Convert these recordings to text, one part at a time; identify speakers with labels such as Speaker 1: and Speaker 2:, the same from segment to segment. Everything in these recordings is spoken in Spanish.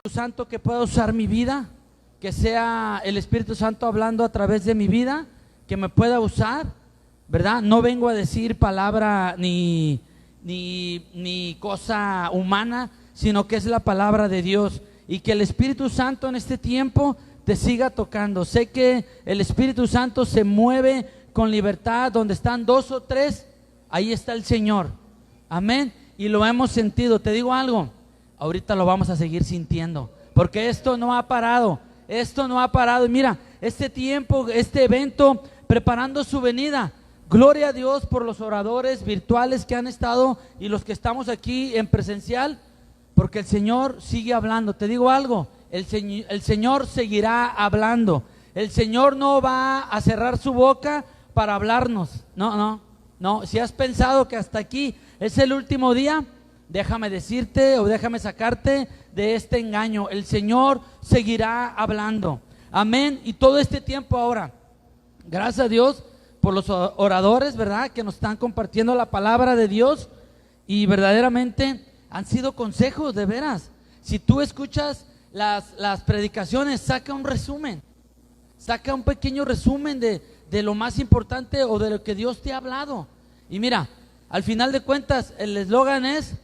Speaker 1: Santo que pueda usar mi vida, que sea el Espíritu Santo hablando a través de mi vida, que me pueda usar, ¿verdad? No vengo a decir palabra ni cosa humana, sino que es la palabra de Dios, y que el Espíritu Santo en este tiempo te siga tocando. Sé que el Espíritu Santo se mueve con libertad. Donde están dos o tres, ahí está el Señor. Amén. Y lo hemos sentido. Te digo algo, ahorita lo vamos a seguir sintiendo, porque esto no ha parado. Esto no ha parado. Y mira, este tiempo, este evento, preparando su venida. Gloria a Dios por los oradores virtuales que han estado y los que estamos aquí en presencial, porque el Señor sigue hablando. Te digo algo, el Señor seguirá hablando. El Señor no va a cerrar su boca para hablarnos. No. Si has pensado que hasta aquí es el último día, déjame decirte o déjame sacarte de este engaño. El Señor seguirá hablando. Amén. Y todo este tiempo ahora, gracias a Dios por los oradores, ¿verdad?, que nos están compartiendo la palabra de Dios, y verdaderamente han sido consejos, de veras. Si tú escuchas las predicaciones, saca un resumen, saca un pequeño resumen de lo más importante o de lo que Dios te ha hablado. Y mira, al final de cuentas, el eslogan es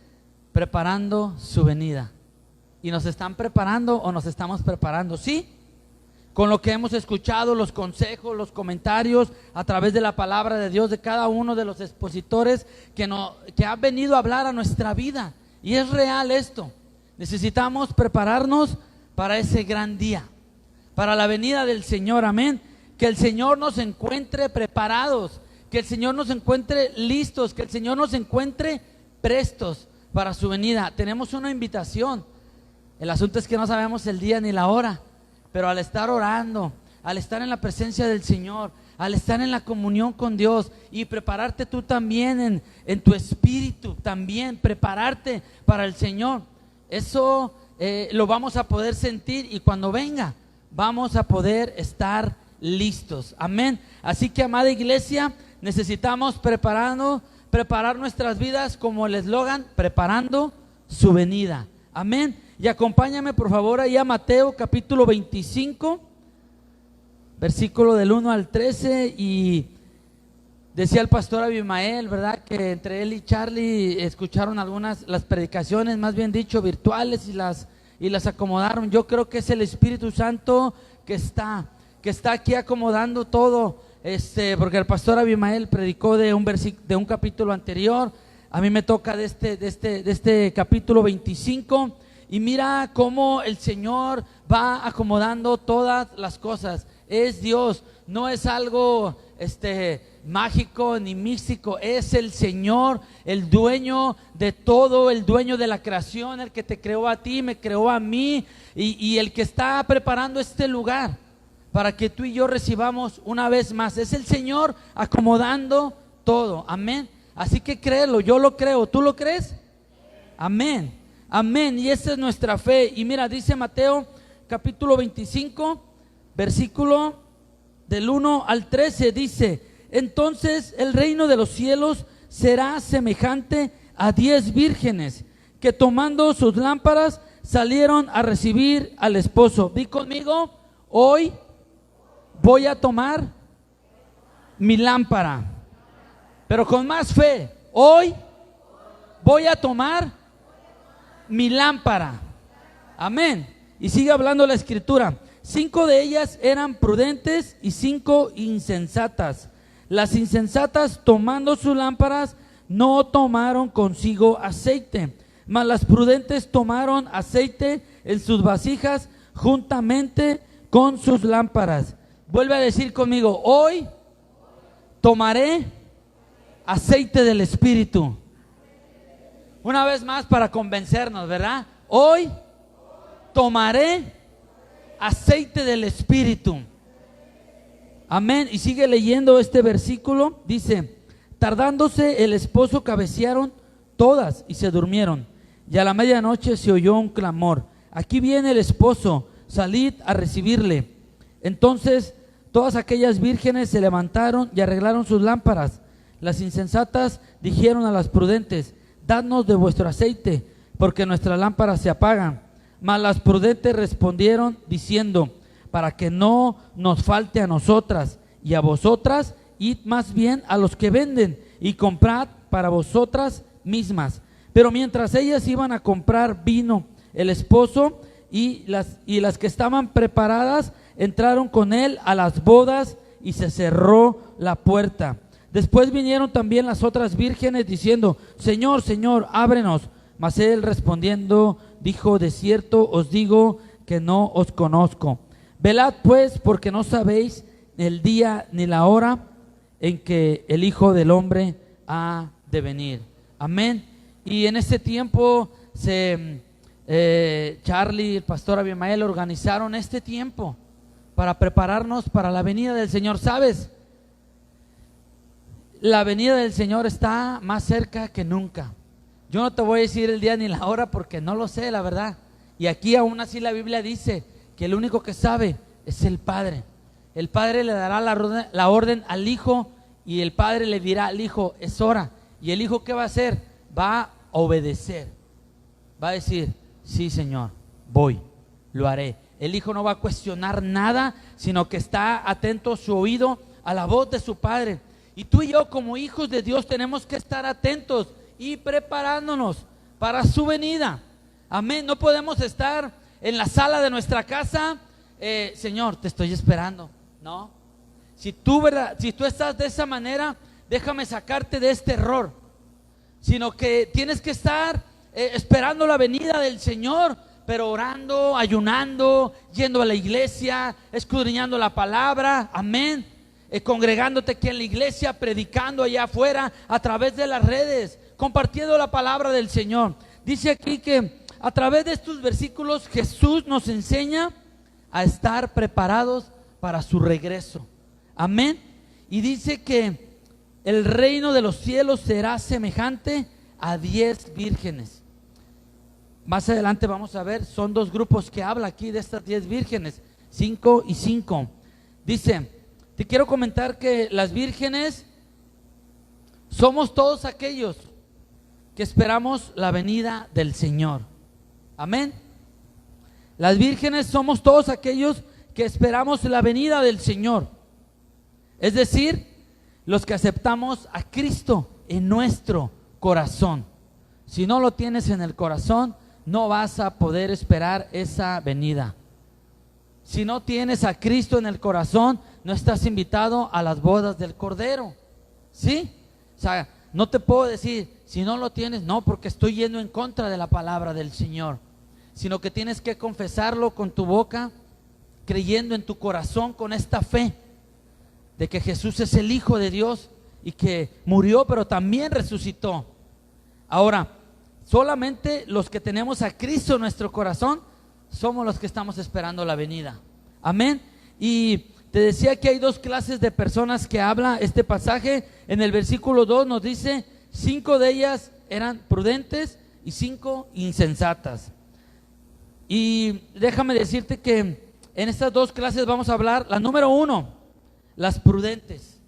Speaker 1: preparando su venida. Y nos están preparando o nos estamos preparando, ¿sí? Con lo que hemos escuchado, los consejos, los comentarios a través de la palabra de Dios de cada uno de los expositores que han venido a hablar a nuestra vida. Y es real esto. Necesitamos prepararnos para ese gran día, para la venida del Señor. Amén. Que el Señor nos encuentre preparados, que el Señor nos encuentre listos, que el Señor nos encuentre prestos para su venida. Tenemos una invitación. El asunto es que no sabemos el día ni la hora, pero al estar orando, al estar en la presencia del Señor, al estar en la comunión con Dios y prepararte tú también en tu espíritu, también prepararte para el Señor, eso lo vamos a poder sentir, y cuando venga vamos a poder estar listos. Amén. Así que, amada iglesia, necesitamos preparar nuestras vidas como el eslogan, preparando su venida. Amén. Y acompáñame por favor ahí a Mateo capítulo 25, versículo del 1 al 13. Y decía el pastor Abimael, ¿verdad?, que entre él y Charlie escucharon las predicaciones, más bien dicho, virtuales, y las acomodaron. Yo creo que es el Espíritu Santo que está aquí acomodando todo, porque el pastor Abimael predicó de un capítulo anterior. A mí me toca de este capítulo 25. Y mira cómo el Señor va acomodando todas las cosas. Es Dios, no es algo mágico ni místico. Es el Señor, el dueño de todo, el dueño de la creación, el que te creó a ti, me creó a mí, y el que está preparando este lugar para que tú y yo recibamos una vez más. Es el Señor acomodando todo. Amén. Así que créelo, yo lo creo. ¿Tú lo crees? Amén. Amén. Y esa es nuestra fe. Y mira, dice Mateo capítulo 25, versículo del 1 al 13, dice: entonces el reino de los cielos será semejante a 10 vírgenes que, tomando sus lámparas, salieron a recibir al esposo. Di conmigo: hoy voy a tomar mi lámpara. Pero con más fe: hoy voy a tomar mi lámpara. Amén. Y sigue hablando la escritura: 5 de ellas eran prudentes y 5 insensatas. Las insensatas, tomando sus lámparas, no tomaron consigo aceite, mas las prudentes tomaron aceite en sus vasijas juntamente con sus lámparas. Vuelve a decir conmigo: hoy tomaré aceite del Espíritu. Una vez más para convencernos, ¿verdad? Hoy tomaré aceite del Espíritu. Amén. Y sigue leyendo este versículo. Dice: tardándose el esposo, cabecearon todas y se durmieron. Y a la medianoche se oyó un clamor: aquí viene el esposo, salid a recibirle. Entonces todas aquellas vírgenes se levantaron y arreglaron sus lámparas. Las insensatas dijeron a las prudentes: dadnos de vuestro aceite, porque nuestras lámparas se apagan. Mas las prudentes respondieron diciendo: para que no nos falte a nosotras y a vosotras, id más bien a los que venden y comprad para vosotras mismas. Pero mientras ellas iban a comprar vino, el esposo y las que estaban preparadas entraron con él a las bodas y se cerró la puerta. Después vinieron también las otras vírgenes diciendo: Señor, Señor, ábrenos. Mas él respondiendo dijo: de cierto os digo que no os conozco. Velad pues, porque no sabéis el día ni la hora en que el Hijo del Hombre ha de venir. Amén. Y en este tiempo Charlie, el pastor Abimael organizaron este tiempo para prepararnos para la venida del Señor. ¿Sabes? La venida del Señor está más cerca que nunca. Yo no te voy a decir el día ni la hora porque no lo sé, la verdad. Y aquí aún así la Biblia dice que el único que sabe es el Padre. El Padre le dará la orden al Hijo y el Padre le dirá al Hijo: es hora. Y el Hijo, ¿qué va a hacer? Va a obedecer. Va a decir: sí, Señor, voy, lo haré. El Hijo no va a cuestionar nada, sino que está atento su oído a la voz de su Padre. Y tú y yo, como hijos de Dios, tenemos que estar atentos y preparándonos para su venida. Amén. No podemos estar en la sala de nuestra casa: Señor, te estoy esperando. No. Si tú estás de esa manera, déjame sacarte de este error. Sino que tienes que estar esperando la venida del Señor, pero orando, ayunando, yendo a la iglesia, escudriñando la palabra. Amén. Congregándote aquí en la iglesia, predicando allá afuera, a través de las redes, compartiendo la palabra del Señor. Dice aquí que a través de estos versículos Jesús nos enseña a estar preparados para su regreso. Amén. Y dice que el reino de los cielos será semejante a 10 vírgenes. Más adelante vamos a ver, son dos grupos que habla aquí de estas 10 vírgenes, 5 y 5. Dice: te quiero comentar que las vírgenes somos todos aquellos que esperamos la venida del Señor. Amén. Las vírgenes somos todos aquellos que esperamos la venida del Señor. Es decir, los que aceptamos a Cristo en nuestro corazón. Si no lo tienes en el corazón, no vas a poder esperar esa venida. Si no tienes a Cristo en el corazón, no estás invitado a las bodas del Cordero. ¿Sí? O sea, no te puedo decir, si no lo tienes, no, porque estoy yendo en contra de la palabra del Señor. Sino que tienes que confesarlo con tu boca, creyendo en tu corazón con esta fe de que Jesús es el Hijo de Dios y que murió, pero también resucitó. Ahora, solamente los que tenemos a Cristo en nuestro corazón somos los que estamos esperando la venida. Amén. Y te decía que hay dos clases de personas que habla este pasaje. En el versículo 2 nos dice: 5 de ellas eran prudentes y 5 insensatas. Y déjame decirte que en estas dos clases vamos a hablar. La número 1, las prudentes.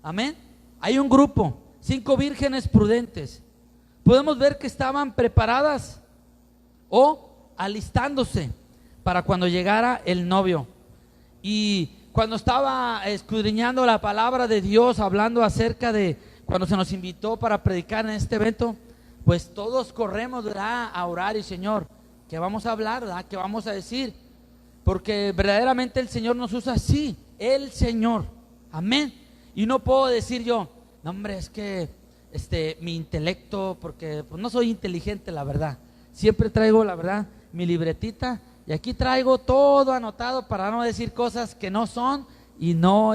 Speaker 1: Amén. Hay un grupo, 5 vírgenes prudentes. Podemos ver que estaban preparadas o alistándose para cuando llegara el novio. Y cuando estaba escudriñando la palabra de Dios, hablando acerca de cuando se nos invitó para predicar en este evento, pues todos corremos, ¿verdad?, a orar. Y Señor, ¿qué vamos a hablar, verdad? ¿Qué vamos a decir? Porque verdaderamente el Señor nos usa así, el Señor. Amén. Y no puedo decir yo: no, hombre, es que mi intelecto, porque pues no soy inteligente, la verdad. Siempre traigo, la verdad, mi libretita, y aquí traigo todo anotado para no decir cosas que no son y no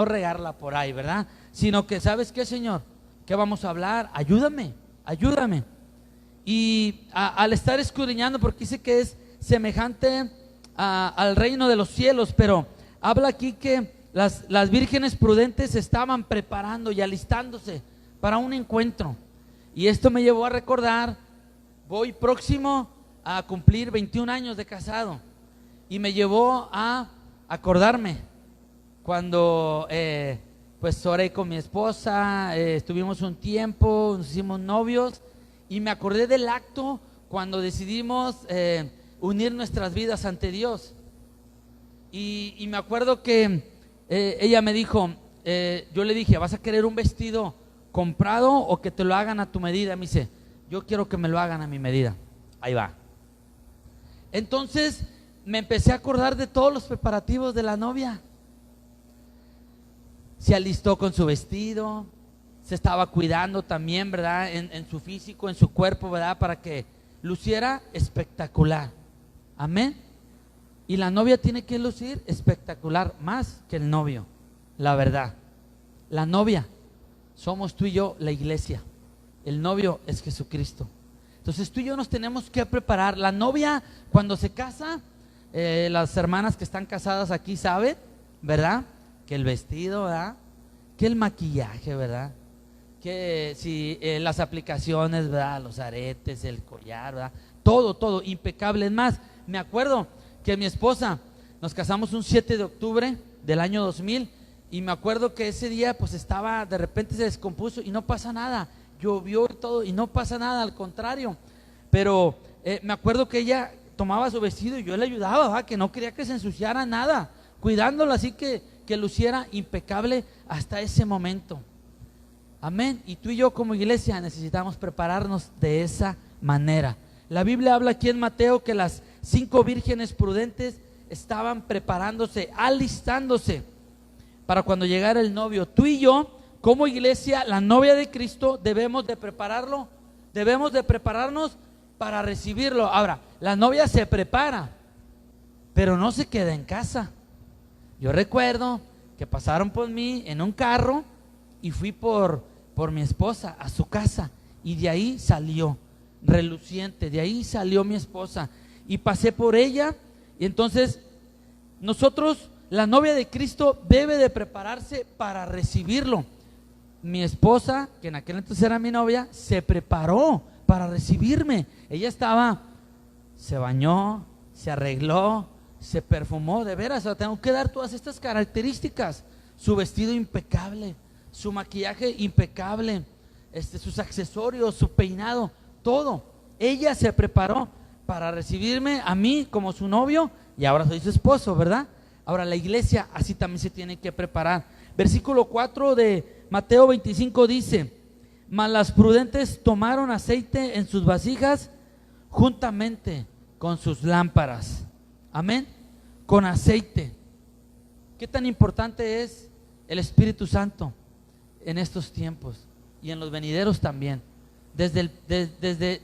Speaker 1: regarla por ahí, ¿verdad? Sino que, ¿sabes qué, Señor? ¿Qué vamos a hablar? Ayúdame, ayúdame. Y al estar escudriñando, porque dice que es semejante al reino de los cielos, pero habla aquí que las vírgenes prudentes estaban preparando y alistándose para un encuentro. Y esto me llevó a recordar, voy próximo a cumplir 21 años de casado, y me llevó a acordarme cuando pues oré con mi esposa, estuvimos un tiempo, nos hicimos novios, y me acordé del acto cuando decidimos unir nuestras vidas ante Dios. Y me acuerdo que ella me dijo, yo le dije, ¿vas a querer un vestido comprado o que te lo hagan a tu medida? Me dice, yo quiero que me lo hagan a mi medida. Ahí va. Entonces me empecé a acordar de todos los preparativos de la novia. Se alistó con su vestido, se estaba cuidando también, ¿verdad? En su físico, en su cuerpo, ¿verdad? Para que luciera espectacular. Amén. Y la novia tiene que lucir espectacular más que el novio, la verdad. La novia somos tú y yo, la iglesia. El novio es Jesucristo. Entonces tú y yo nos tenemos que preparar. La novia cuando se casa, las hermanas que están casadas aquí saben, ¿verdad? Que el vestido, ¿verdad? Que el maquillaje, ¿verdad? Que si las aplicaciones, ¿verdad? Los aretes, el collar, ¿verdad? Todo impecable. Es más, me acuerdo que mi esposa, nos casamos un 7 de octubre del año 2000 y me acuerdo que ese día pues estaba, de repente se descompuso y no pasa nada, llovió y todo y no pasa nada, al contrario, pero me acuerdo que ella tomaba su vestido y yo le ayudaba, ¿verdad? Que no quería que se ensuciara nada, cuidándolo así que luciera impecable hasta ese momento. Amén. Y tú y yo como iglesia necesitamos prepararnos de esa manera. La Biblia habla aquí en Mateo que las 5 vírgenes prudentes estaban preparándose, alistándose para cuando llegara el novio. Tú y yo como iglesia, la novia de Cristo, debemos de prepararlo, debemos de prepararnos para recibirlo. Ahora, la novia se prepara, pero no se queda en casa. Yo recuerdo que pasaron por mí en un carro y fui por mi esposa a su casa y de ahí salió reluciente, de ahí salió mi esposa y pasé por ella. Y entonces nosotros, la novia de Cristo, debe de prepararse para recibirlo. Mi esposa, que en aquel entonces era mi novia, se preparó para recibirme. Ella se bañó, se arregló, se perfumó, de veras. O sea, tengo que dar todas estas características: su vestido impecable, su maquillaje impecable, sus accesorios, su peinado, todo. Ella se preparó para recibirme a mí como su novio y ahora soy su esposo, ¿verdad? Ahora la iglesia así también se tiene que preparar. Versículo 4 de Mateo 25 dice: mas las prudentes tomaron aceite en sus vasijas juntamente con sus lámparas. Amén. Con aceite. ¿Qué tan importante es el Espíritu Santo en estos tiempos y en los venideros también? Desde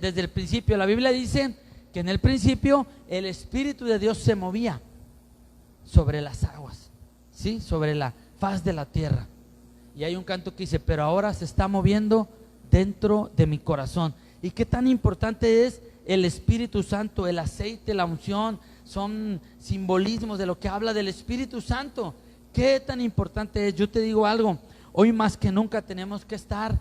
Speaker 1: el principio, la Biblia dice que en el principio el Espíritu de Dios se movía sobre las aguas, ¿sí? Sobre la faz de la tierra. Y hay un canto que dice: pero ahora se está moviendo dentro de mi corazón. ¿Y qué tan importante es el Espíritu Santo? El aceite, la unción, son simbolismos de lo que habla del Espíritu Santo. ¿Qué tan importante es? Yo te digo algo, hoy más que nunca tenemos que estar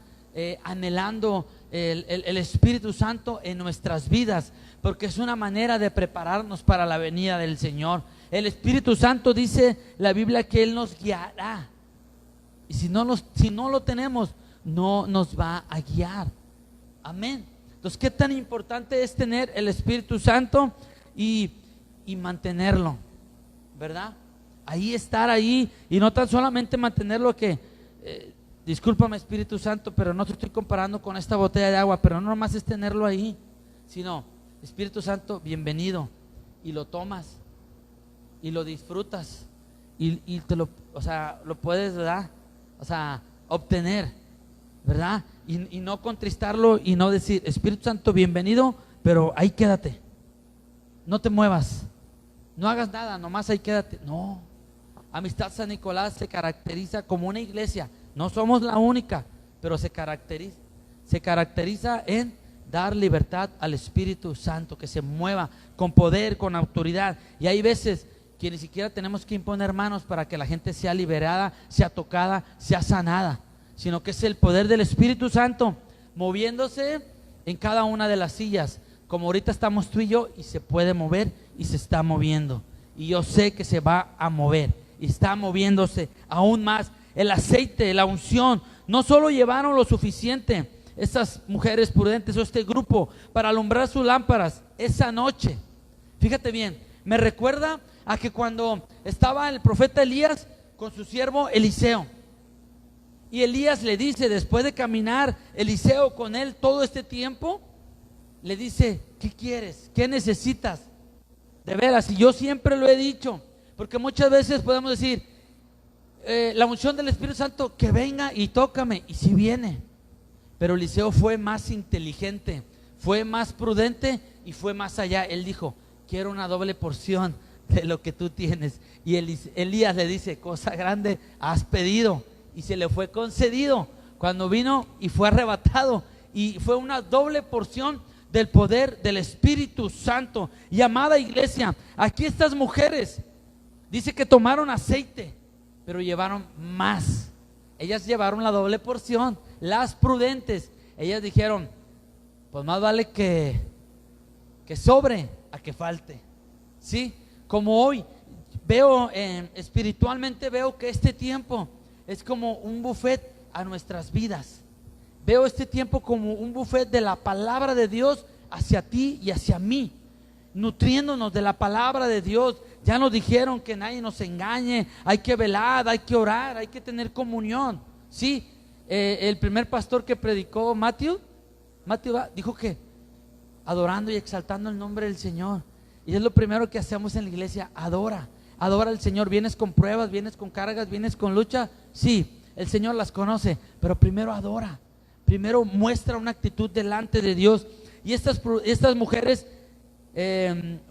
Speaker 1: anhelando el Espíritu Santo en nuestras vidas, porque es una manera de prepararnos para la venida del Señor. El Espíritu Santo, dice la Biblia, que Él nos guiará, y si no lo tenemos, no nos va a guiar. Amén. Entonces, ¿qué tan importante es tener el Espíritu Santo y mantenerlo? ¿Verdad? Ahí, estar ahí, y no tan solamente mantenerlo que discúlpame Espíritu Santo, pero no te estoy comparando con esta botella de agua, pero no nomás es tenerlo ahí, sino Espíritu Santo, bienvenido, y lo tomas y lo disfrutas y lo puedes, ¿verdad? O sea, obtener, ¿verdad? Y no contristarlo y no decir: Espíritu Santo, bienvenido, pero ahí quédate, no te muevas, no hagas nada, nomás ahí quédate. No, Amistad San Nicolás se caracteriza como una iglesia. No somos la única, pero se caracteriza en dar libertad al Espíritu Santo, que se mueva con poder, con autoridad. Y hay veces que ni siquiera tenemos que imponer manos para que la gente sea liberada, sea tocada, sea sanada, sino que es el poder del Espíritu Santo moviéndose en cada una de las sillas, como ahorita estamos tú y yo, y se puede mover y se está moviendo. Y yo sé que se va a mover y está moviéndose aún más. El aceite, la unción, no solo llevaron lo suficiente estas mujeres prudentes o este grupo para alumbrar sus lámparas esa noche, Fíjate bien, me recuerda a que cuando estaba el profeta Elías con su siervo Eliseo, y Elías le dice, después de caminar Eliseo con él todo este tiempo, le dice, ¿qué quieres? ¿Qué necesitas? De veras, y yo siempre lo he dicho, porque muchas veces podemos decir, la unción del Espíritu Santo, que venga y tócame, y si viene. Pero Eliseo fue más inteligente, fue más prudente y fue más allá. Él dijo, quiero una doble porción de lo que tú tienes. Y Elías le dice, cosa grande has pedido, y se le fue concedido cuando vino y fue arrebatado, y fue una doble porción del poder del Espíritu Santo. Y amada iglesia, aquí estas mujeres dice que tomaron aceite, pero llevaron más. Ellas llevaron la doble porción. Las prudentes, ellas dijeron, pues más vale que sobre a que falte. Sí, como hoy veo espiritualmente, veo que este tiempo es como un buffet a nuestras vidas. Veo este tiempo como un buffet de la palabra de Dios hacia ti y hacia mí, nutriéndonos de la palabra de Dios. Ya nos dijeron que nadie nos engañe, hay que velar, hay que orar, hay que tener comunión. Sí, el primer pastor que predicó, Matthew dijo que adorando y exaltando el nombre del Señor. Y es lo primero que hacemos en la iglesia, adora al Señor. Vienes con pruebas, vienes con cargas, vienes con lucha, sí, el Señor las conoce, pero primero adora, primero muestra una actitud delante de Dios. Y estas mujeres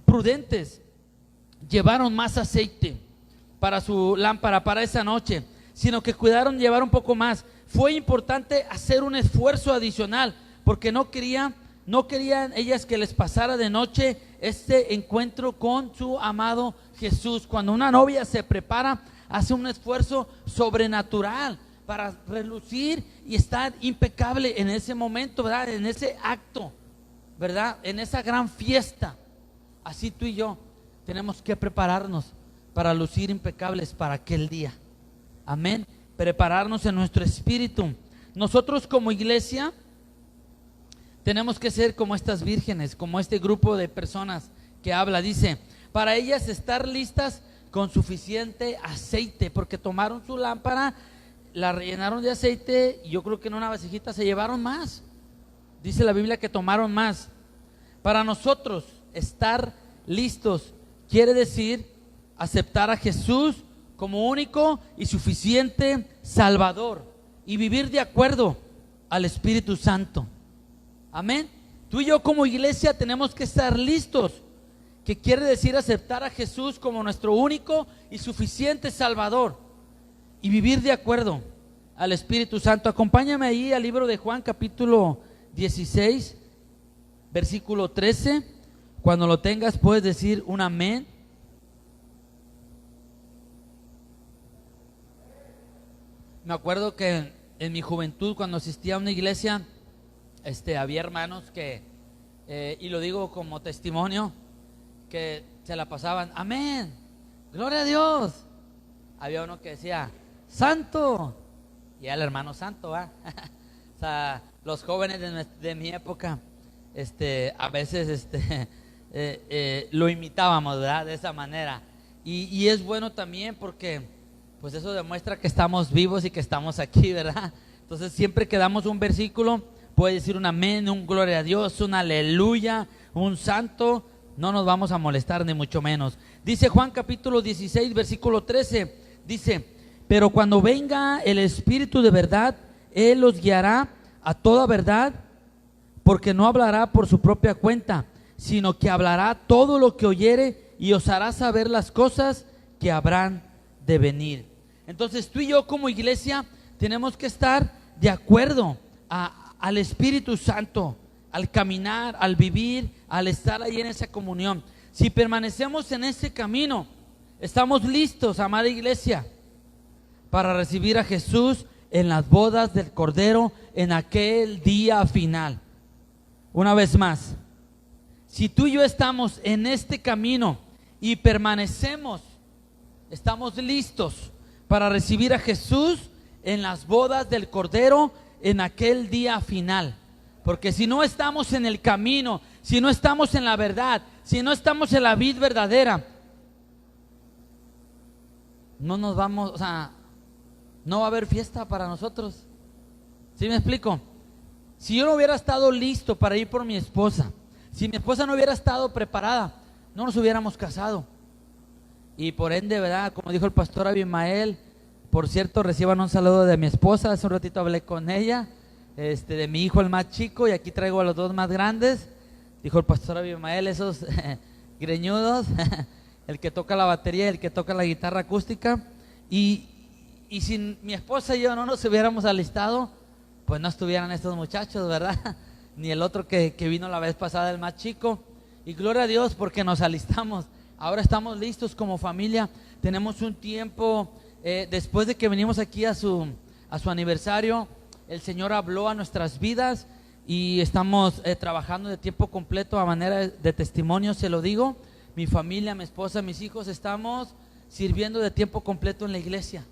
Speaker 1: prudentes llevaron más aceite para su lámpara, para esa noche, sino que cuidaron llevar un poco más. Fue importante hacer un esfuerzo adicional, porque no querían ellas que les pasara de noche este encuentro con su amado Jesús. Cuando una novia se prepara, hace un esfuerzo sobrenatural para relucir y estar impecable en ese momento, ¿verdad? En ese acto, ¿verdad? En esa gran fiesta. Así tú y yo tenemos que prepararnos para lucir impecables para aquel día. Amén. Prepararnos en nuestro espíritu. Nosotros como iglesia tenemos que ser como estas vírgenes, como este grupo de personas que habla. Dice, para ellas estar listas con suficiente aceite, porque tomaron su lámpara, la rellenaron de aceite, y yo creo que en una vasijita se llevaron más. Dice la Biblia que tomaron más. Para nosotros estar listos quiere decir aceptar a Jesús como único y suficiente Salvador y vivir de acuerdo al Espíritu Santo. Amén. Tú y yo como iglesia tenemos que estar listos, que quiere decir aceptar a Jesús como nuestro único y suficiente Salvador y vivir de acuerdo al Espíritu Santo. Acompáñame ahí al libro de Juan, capítulo 16, versículo 13. Cuando lo tengas puedes decir un amén. Me acuerdo que en mi juventud, cuando asistía a una iglesia, había hermanos que, y lo digo como testimonio, que se la pasaban, amén, gloria a Dios. Había uno que decía, santo, y era el hermano santo, ¿va? O sea, los jóvenes de mi época, a veces lo imitábamos, ¿verdad? De esa manera. Y es bueno también porque pues eso demuestra que estamos vivos y que estamos aquí, ¿verdad? Entonces siempre que damos un versículo, puede decir un amén, un gloria a Dios, un aleluya, un santo. No nos vamos a molestar ni mucho menos. Dice Juan capítulo 16 versículo 13, dice, pero cuando venga el Espíritu de verdad, Él los guiará a toda verdad, porque no hablará por su propia cuenta, sino que hablará todo lo que oyere y os hará saber las cosas que habrán de venir. Entonces tú y yo como iglesia tenemos que estar de acuerdo al Espíritu Santo, al caminar, al vivir, al estar ahí en esa comunión. Si permanecemos en ese camino, estamos listos, amada iglesia, para recibir a Jesús en las bodas del Cordero en aquel día final. Una vez más, si tú y yo estamos en este camino y permanecemos, estamos listos para recibir a Jesús en las bodas del Cordero en aquel día final. Porque si no estamos en el camino, si no estamos en la verdad, si no estamos en la vid verdadera, no nos vamos, o sea, no va a haber fiesta para nosotros. ¿Sí me explico? Si yo no hubiera estado listo para ir por mi esposa, si mi esposa no hubiera estado preparada, no nos hubiéramos casado. Y por ende, ¿verdad? Como dijo el pastor Abimael, por cierto, reciban un saludo de mi esposa. Hace un ratito hablé con ella, de mi hijo el más chico, y aquí traigo a los dos más grandes. Dijo el pastor Abimael, esos greñudos, el que toca la batería y el que toca la guitarra acústica. Y si mi esposa y yo no nos hubiéramos alistado, pues no estuvieran estos muchachos, ¿verdad? Ni el otro que vino la vez pasada, el más chico. Y gloria a Dios porque nos alistamos. Ahora estamos listos como familia. Tenemos un tiempo, después de que venimos aquí a su aniversario, el Señor habló a nuestras vidas y estamos trabajando de tiempo completo a manera de testimonio, se lo digo. Mi familia, mi esposa, mis hijos, estamos sirviendo de tiempo completo en la iglesia.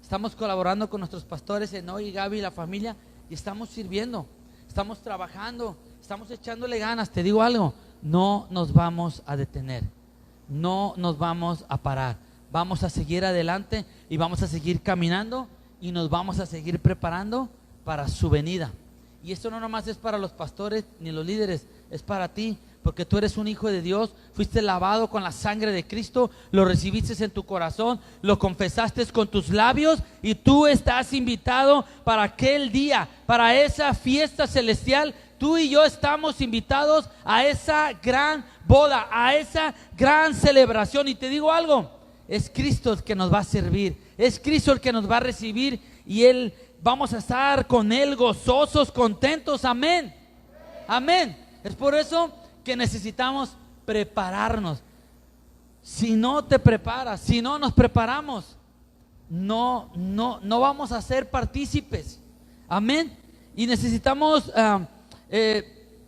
Speaker 1: Estamos colaborando con nuestros pastores, Enoy y Gaby, la familia, y estamos sirviendo, estamos trabajando, estamos echándole ganas. Te digo algo, no nos vamos a detener, no nos vamos a parar, vamos a seguir adelante y vamos a seguir caminando y nos vamos a seguir preparando para su venida. Y esto no nomás es para los pastores ni los líderes, es para ti, porque tú eres un hijo de Dios, fuiste lavado con la sangre de Cristo, lo recibiste en tu corazón, lo confesaste con tus labios y tú estás invitado para aquel día, para esa fiesta celestial. Tú y yo estamos invitados a esa gran boda, a esa gran celebración. Y te digo algo, es Cristo el que nos va a servir, es Cristo el que nos va a recibir y Él, vamos a estar con Él gozosos, contentos. Amén, amén. Es por eso que necesitamos prepararnos. Si no te preparas, si no nos preparamos, no vamos a ser partícipes. Amén. Y necesitamos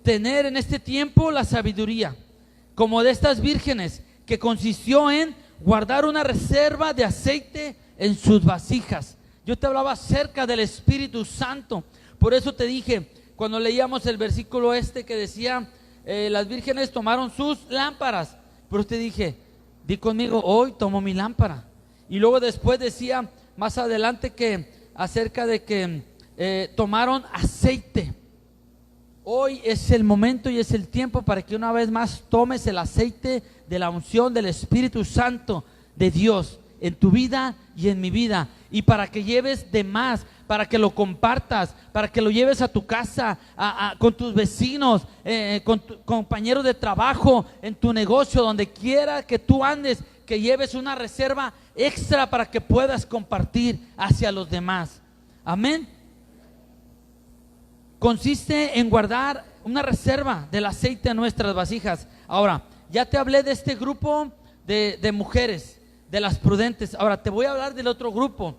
Speaker 1: tener en este tiempo la sabiduría, como de estas vírgenes, que consistió en guardar una reserva de aceite en sus vasijas. Yo te hablaba acerca del Espíritu Santo. Por eso te dije, cuando leíamos el versículo que decía, las vírgenes tomaron sus lámparas, pero te dije, di conmigo, hoy tomo mi lámpara. Y luego después decía más adelante que acerca de que tomaron aceite. Hoy es el momento y es el tiempo para que una vez más tomes el aceite de la unción del Espíritu Santo de Dios en tu vida y en mi vida, y para que lleves de más, para que lo compartas, para que lo lleves a tu casa, con tus vecinos, con tu compañero de trabajo, en tu negocio, donde quiera que tú andes, que lleves una reserva extra para que puedas compartir hacia los demás. Amén. Consiste en guardar una reserva del aceite en nuestras vasijas. Ahora, ya te hablé de este grupo de mujeres, de las prudentes. Ahora te voy a hablar del otro grupo,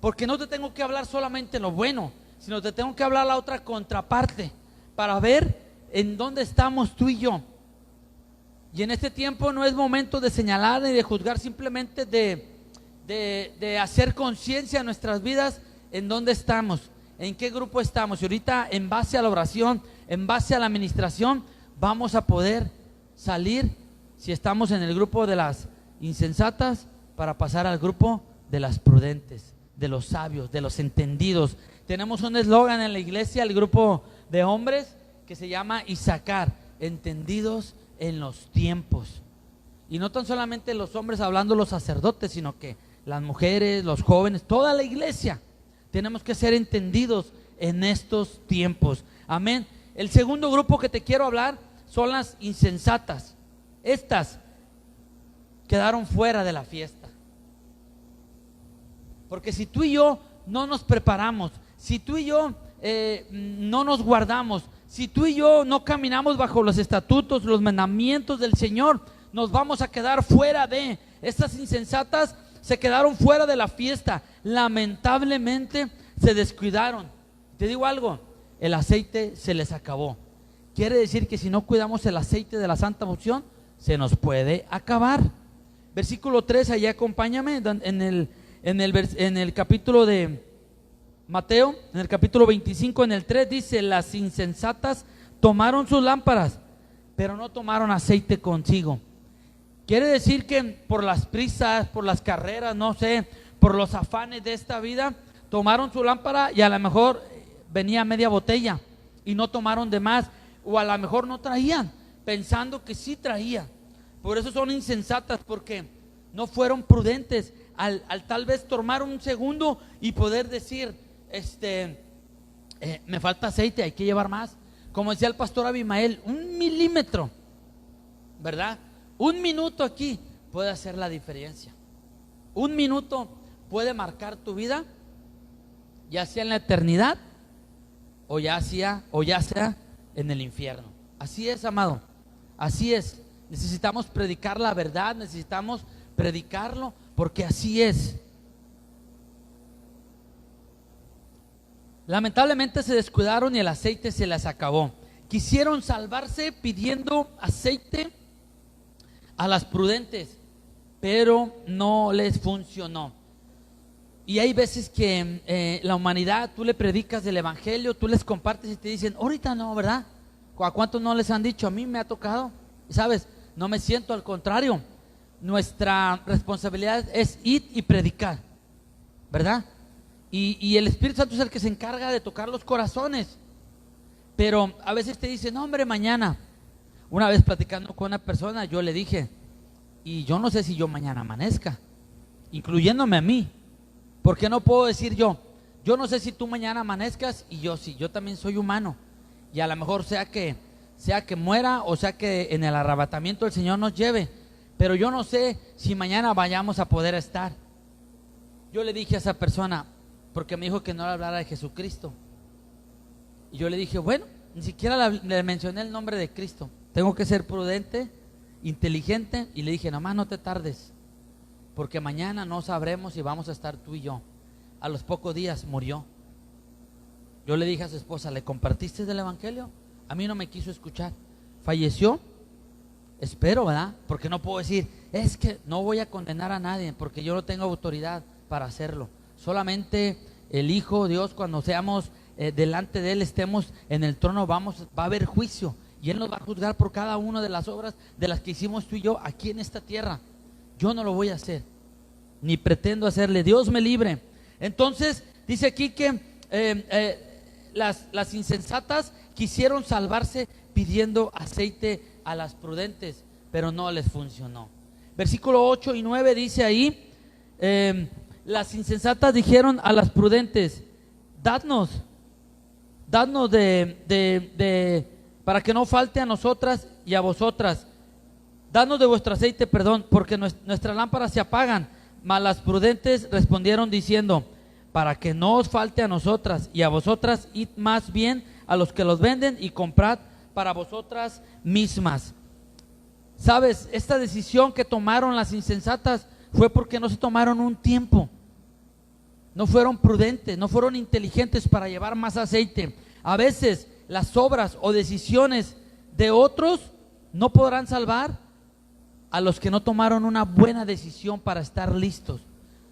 Speaker 1: porque no te tengo que hablar solamente lo bueno, sino te tengo que hablar la otra contraparte, para ver en dónde estamos tú y yo. Y en este tiempo no es momento de señalar ni de juzgar, simplemente de hacer conciencia en nuestras vidas en dónde estamos, en qué grupo estamos. Y ahorita, en base a la oración, en base a la administración, vamos a poder salir, si estamos en el grupo de las insensatas, para pasar al grupo de las prudentes, de los sabios, de los entendidos. Tenemos un eslogan en la iglesia, el grupo de hombres, que se llama Isaacar, entendidos en los tiempos. Y no tan solamente los hombres hablando, los sacerdotes, sino que las mujeres, los jóvenes, toda la iglesia tenemos que ser entendidos en estos tiempos. Amén. El segundo grupo que te quiero hablar son las insensatas. Estas quedaron fuera de la fiesta. Porque si tú y yo no nos preparamos, si tú y yo no nos guardamos, si tú y yo no caminamos bajo los estatutos, los mandamientos del Señor, nos vamos a quedar fuera de. Estas insensatas se quedaron fuera de la fiesta. Lamentablemente se descuidaron. Te digo algo, el aceite se les acabó. Quiere decir que si no cuidamos el aceite de la santa unción, se nos puede acabar. Versículo 3, allá acompáñame en el capítulo de Mateo, en el capítulo 25, en el 3 dice: las insensatas tomaron sus lámparas, pero no tomaron aceite consigo. Quiere decir que por las prisas, por las carreras, no sé, por los afanes de esta vida, tomaron su lámpara y a lo mejor venía media botella y no tomaron de más, o a lo mejor no traían, pensando que sí traían. Por eso son insensatas, porque no fueron prudentes al tal vez tomar un segundo y poder decir, me falta aceite, hay que llevar más. Como decía el pastor Abimael, 1 milímetro, ¿verdad? 1 minuto aquí puede hacer la diferencia. 1 minuto puede marcar tu vida, ya sea en la eternidad o ya sea en el infierno. Así es, amado, así es. Necesitamos predicar la verdad, necesitamos predicarlo, porque así es. Lamentablemente se descuidaron y el aceite se les acabó. Quisieron salvarse pidiendo aceite a las prudentes, pero no les funcionó. Y hay veces que la humanidad, tú le predicas del evangelio, tú les compartes y te dicen, ahorita no, ¿verdad? ¿A cuántos no les han dicho? A mí me ha tocado, ¿sabes? No me siento, al contrario. Nuestra responsabilidad es ir y predicar, ¿verdad? Y el Espíritu Santo es el que se encarga de tocar los corazones. Pero a veces te dicen, no, hombre, mañana. Una vez platicando con una persona, yo le dije, y yo no sé si yo mañana amanezca, incluyéndome a mí, porque no puedo decir yo no sé si tú mañana amanezcas, y yo sí, yo también soy humano, y a lo mejor sea que muera, o sea que en el arrebatamiento el Señor nos lleve, pero yo no sé si mañana vayamos a poder estar. Yo le dije a esa persona, porque me dijo que no le hablara de Jesucristo, y yo le dije, bueno, ni siquiera le mencioné el nombre de Cristo. Tengo que ser prudente, inteligente, y le dije, nomás no te tardes, porque mañana no sabremos si vamos a estar tú y yo. A los pocos días murió. Yo le dije a su esposa, ¿le compartiste del evangelio? A mí no me quiso escuchar. Falleció. Espero, ¿verdad? Porque no puedo decir, es que no voy a condenar a nadie, porque yo no tengo autoridad para hacerlo. Solamente el Hijo Dios, cuando seamos delante de Él, estemos en el trono, va a haber juicio, y Él nos va a juzgar por cada una de las obras de las que hicimos tú y yo aquí en esta tierra. Yo no lo voy a hacer, ni pretendo hacerle. Dios me libre. Entonces dice aquí que las insensatas quisieron salvarse pidiendo aceite a las prudentes, pero no les funcionó. Versículo 8 y 9 dice ahí, las insensatas dijeron a las prudentes, dadnos para que no falte a nosotras y a vosotras. Danos de vuestro aceite, porque nuestras lámparas se apagan. Mas las prudentes respondieron diciendo, para que no os falte a nosotras y a vosotras, id más bien a los que los venden y comprad para vosotras mismas. Sabes, esta decisión que tomaron las insensatas fue porque no se tomaron un tiempo. No fueron prudentes, no fueron inteligentes para llevar más aceite. A veces las obras o decisiones de otros no podrán salvar a los que no tomaron una buena decisión para estar listos.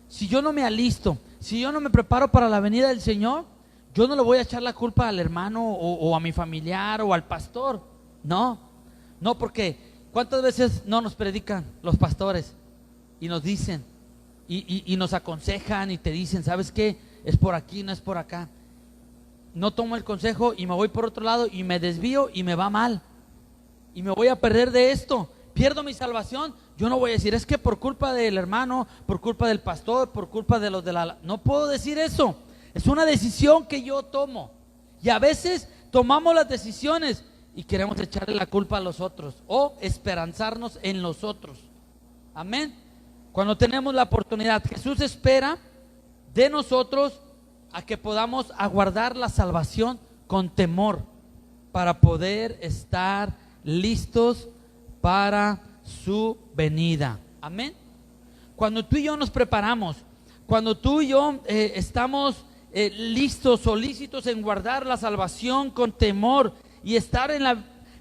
Speaker 1: Si yo no me alisto, si yo no me preparo para la venida del Señor, yo no le voy a echar la culpa al hermano o a mi familiar o al pastor. No, porque ¿cuántas veces no nos predican los pastores y nos dicen y nos aconsejan y te dicen, ¿sabes qué? Es por aquí, no es por acá. No tomo el consejo y me voy por otro lado y me desvío y me va mal y me voy a perder de esto. Pierdo mi salvación. Yo no voy a decir, es que por culpa del hermano, por culpa del pastor, por culpa de los de la... No puedo decir eso. Es una decisión que yo tomo. Y a veces tomamos las decisiones y queremos echarle la culpa a los otros o esperanzarnos en los otros. Amén. Cuando tenemos la oportunidad, Jesús espera de nosotros a que podamos aguardar la salvación con temor para poder estar listos para su venida. Amén. Cuando tú y yo nos preparamos, cuando tú y yo estamos listos, solícitos en guardar la salvación con temor y estar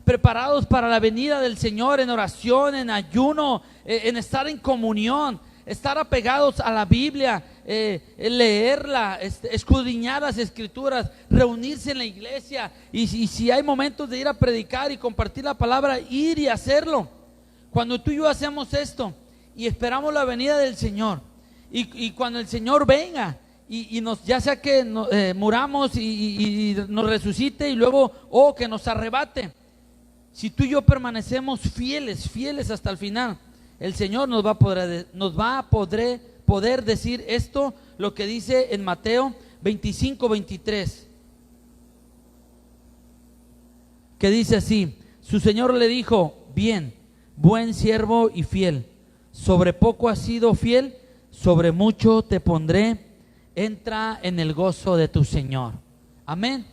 Speaker 1: preparados para la venida del Señor, en oración, en ayuno, en estar en comunión, estar apegados a la Biblia, leerla, escudriñar las escrituras, reunirse en la iglesia y si hay momentos de ir a predicar y compartir la palabra, ir y hacerlo. Cuando tú y yo hacemos esto y esperamos la venida del Señor y cuando el Señor venga y nos, ya sea que muramos y nos resucite y luego que nos arrebate, si tú y yo permanecemos fieles hasta el final, el Señor nos va a poder decir esto, lo que dice en Mateo 25:23, que dice así: su Señor le dijo, bien, buen siervo y fiel, sobre poco has sido fiel, sobre mucho te pondré, entra en el gozo de tu Señor. Amén.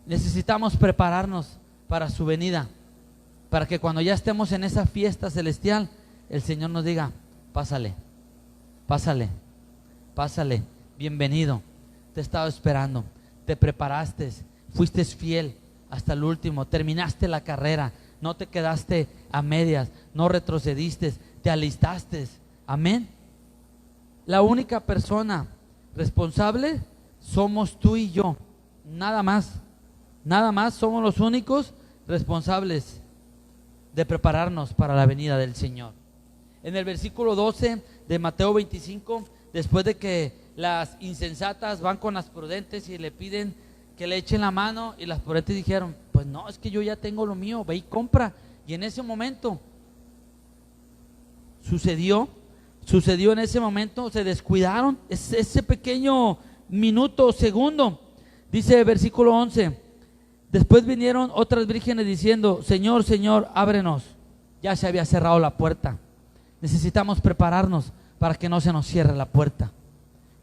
Speaker 1: Necesitamos prepararnos para su venida, para que cuando ya estemos en esa fiesta celestial, el Señor nos diga, pásale, bienvenido, te he estado esperando, te preparaste, fuiste fiel hasta el último, terminaste la carrera, no te quedaste a medias, no retrocediste, te alistaste. Amén. La única persona responsable somos tú y yo, nada más somos los únicos responsables de prepararnos para la venida del Señor. En el versículo 12 de Mateo 25, después de que las insensatas van con las prudentes y le piden que le echen la mano, y las prudentes dijeron, pues no, es que yo ya tengo lo mío, ve y compra. Y en ese momento sucedió en ese momento, se descuidaron, ese pequeño minuto o segundo. Dice el versículo 11, después vinieron otras vírgenes diciendo, Señor, Señor, ábrenos. Ya se había cerrado la puerta. Necesitamos prepararnos para que no se nos cierre la puerta.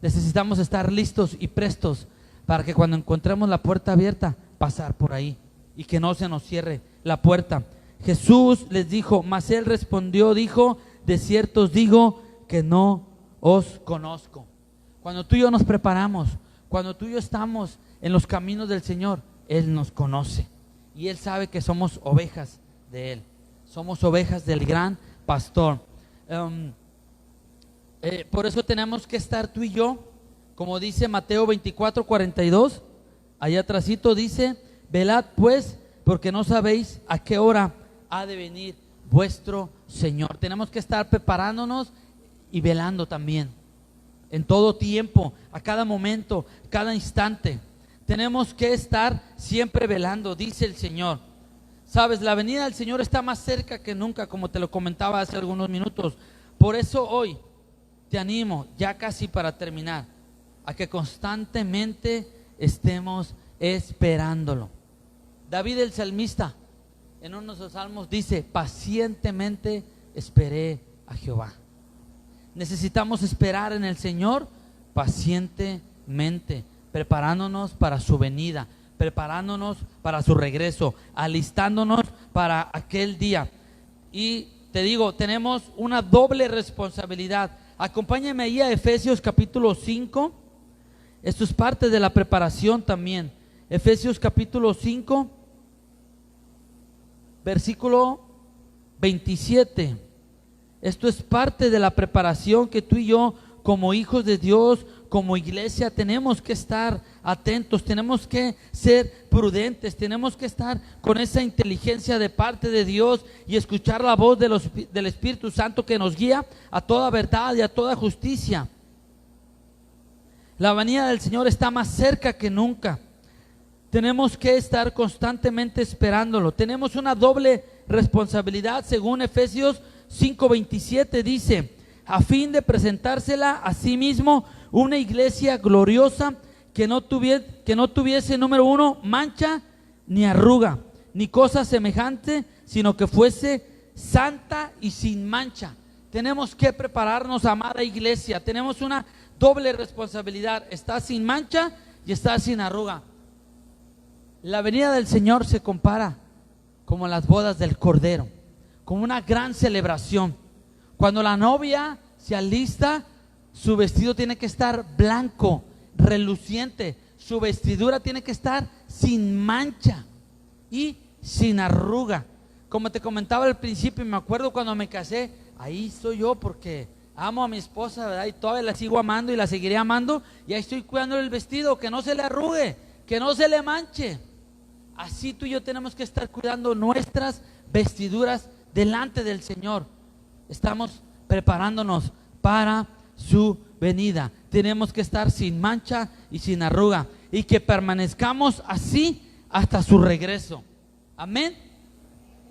Speaker 1: Necesitamos estar listos y prestos para que cuando encontremos la puerta abierta, pasar por ahí y que no se nos cierre la puerta. Jesús les dijo, mas él respondió, dijo, de cierto os digo que no os conozco. Cuando tú y yo nos preparamos, cuando tú y yo estamos en los caminos del Señor, Él nos conoce y Él sabe que somos ovejas de Él, somos ovejas del gran pastor. Por eso tenemos que estar tú y yo, como dice Mateo 24:42, allá atrásito dice, velad pues, porque no sabéis a qué hora ha de venir vuestro Señor. Tenemos que estar preparándonos y velando también, en todo tiempo, a cada momento, cada instante. Tenemos que estar siempre velando, dice el Señor. Sabes, la venida del Señor está más cerca que nunca, como te lo comentaba hace algunos minutos. Por eso hoy te animo, ya casi para terminar, a que constantemente estemos esperándolo. David el salmista, en uno de sus salmos dice, pacientemente esperé a Jehová. Necesitamos esperar en el Señor pacientemente, preparándonos para su venida, preparándonos para su regreso, alistándonos para aquel día. Y te digo, tenemos una doble responsabilidad. Acompáñame ahí a Efesios capítulo 5. Esto es parte de la preparación también. Efesios capítulo 5, versículo 27. Esto es parte de la preparación que tú y yo, como hijos de Dios, como iglesia, tenemos que estar atentos, tenemos que ser prudentes, tenemos que estar con esa inteligencia de parte de Dios y escuchar la voz del Espíritu Santo que nos guía a toda verdad y a toda justicia. La venida del Señor está más cerca que nunca. Tenemos que estar constantemente esperándolo. Tenemos una doble responsabilidad, según Efesios 5:27 dice, a fin de presentársela a sí mismo una iglesia gloriosa que no tuviese, número uno, mancha ni arruga, ni cosa semejante, sino que fuese santa y sin mancha. Tenemos que prepararnos, amada iglesia. Tenemos una doble responsabilidad. Está sin mancha y está sin arruga. La venida del Señor se compara como las bodas del Cordero, como una gran celebración. Cuando la novia se alista, su vestido tiene que estar blanco, reluciente. Su vestidura tiene que estar sin mancha y sin arruga. Como te comentaba al principio, me acuerdo cuando me casé, ahí soy yo porque amo a mi esposa, ¿verdad? Y todavía la sigo amando y la seguiré amando. Y ahí estoy cuidando el vestido, que no se le arrugue, que no se le manche. Así tú y yo tenemos que estar cuidando nuestras vestiduras delante del Señor. Estamos preparándonos para su venida. Tenemos que estar sin mancha y sin arruga, y que permanezcamos así hasta su regreso. Amén.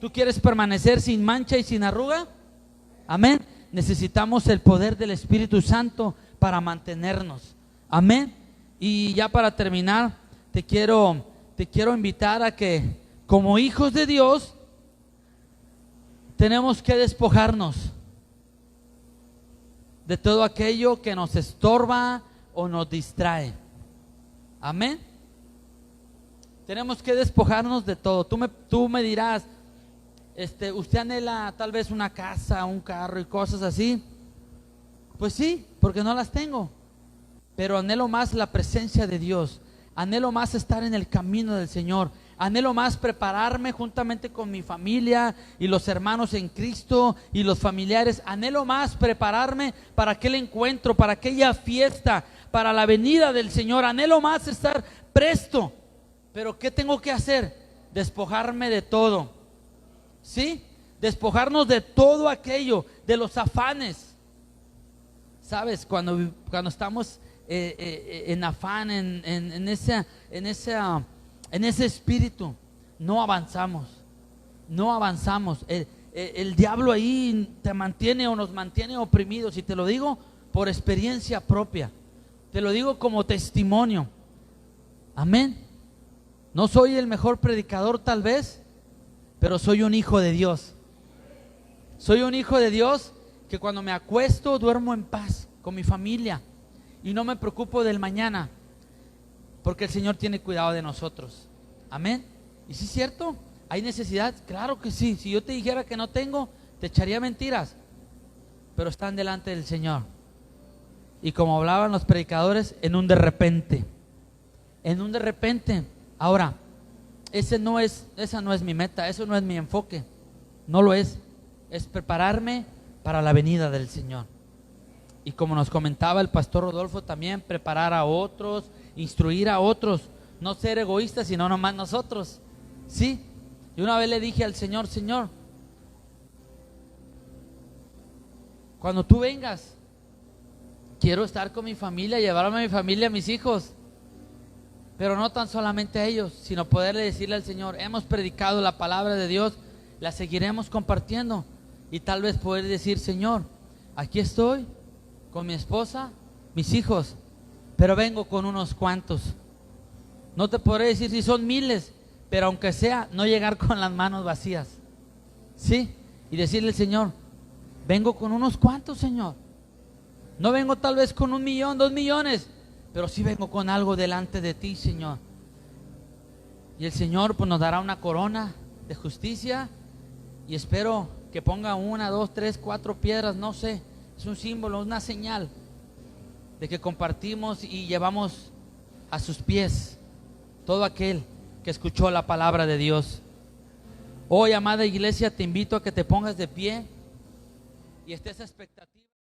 Speaker 1: ¿Tú quieres permanecer sin mancha y sin arruga? Amén. Necesitamos el poder del Espíritu Santo para mantenernos. Amén. Y ya para terminar, te quiero invitar a que, como hijos de Dios, tenemos que despojarnos de todo aquello que nos estorba o nos distrae. Amén. Tenemos que despojarnos de todo. Tú me dirás, usted anhela tal vez una casa, un carro y cosas así. Pues sí, porque no las tengo. Pero anhelo más la presencia de Dios. Anhelo más estar en el camino del Señor. Anhelo más prepararme juntamente con mi familia y los hermanos en Cristo y los familiares. Anhelo más prepararme para aquel encuentro, para aquella fiesta, para la venida del Señor. Anhelo más estar presto. Pero ¿qué tengo que hacer? Despojarme de todo. ¿Sí? Despojarnos de todo aquello, de los afanes. ¿Sabes? Cuando estamos en afán, en ese espíritu, no avanzamos. No avanzamos. El diablo ahí te mantiene o nos mantiene oprimidos. Y te lo digo por experiencia propia. Te lo digo como testimonio. Amén. No soy el mejor predicador tal vez, pero soy un hijo de Dios. Soy un hijo de Dios que cuando me acuesto duermo en paz con mi familia y no me preocupo del mañana, porque el Señor tiene cuidado de nosotros. Amén. ¿Y si es cierto? ¿Hay necesidad? Claro que sí. Si yo te dijera que no tengo, te echaría mentiras, pero están delante del Señor. Y como hablaban los predicadores, en un de repente. En un de repente. Ahora, esa no es mi meta, eso no es mi enfoque. No lo es. Es prepararme para la venida del Señor. Y como nos comentaba el pastor Rodolfo también, preparar a otros, instruir a otros, no ser egoístas, sino nomás nosotros. ¿Sí? Y una vez le dije al Señor, Señor, cuando tú vengas, quiero estar con mi familia, llevarme a mi familia, a mis hijos. Pero no tan solamente a ellos, sino poderle decirle al Señor, hemos predicado la palabra de Dios, la seguiremos compartiendo. Y tal vez poder decir, Señor, aquí estoy con mi esposa, mis hijos, pero vengo con unos cuantos. No te podré decir si son miles, pero aunque sea, no llegar con las manos vacías. ¿Sí? Y decirle al Señor, vengo con unos cuantos, Señor. No vengo tal vez con 1 millón, 2 millones, pero sí vengo con algo delante de ti, Señor. Y el Señor pues nos dará una corona de justicia. Y espero que ponga 1, 2, 3, 4 piedras, no sé. Es un símbolo, una señal de que compartimos y llevamos a sus pies todo aquel que escuchó la palabra de Dios. Hoy, amada iglesia, te invito a que te pongas de pie y estés expectativa.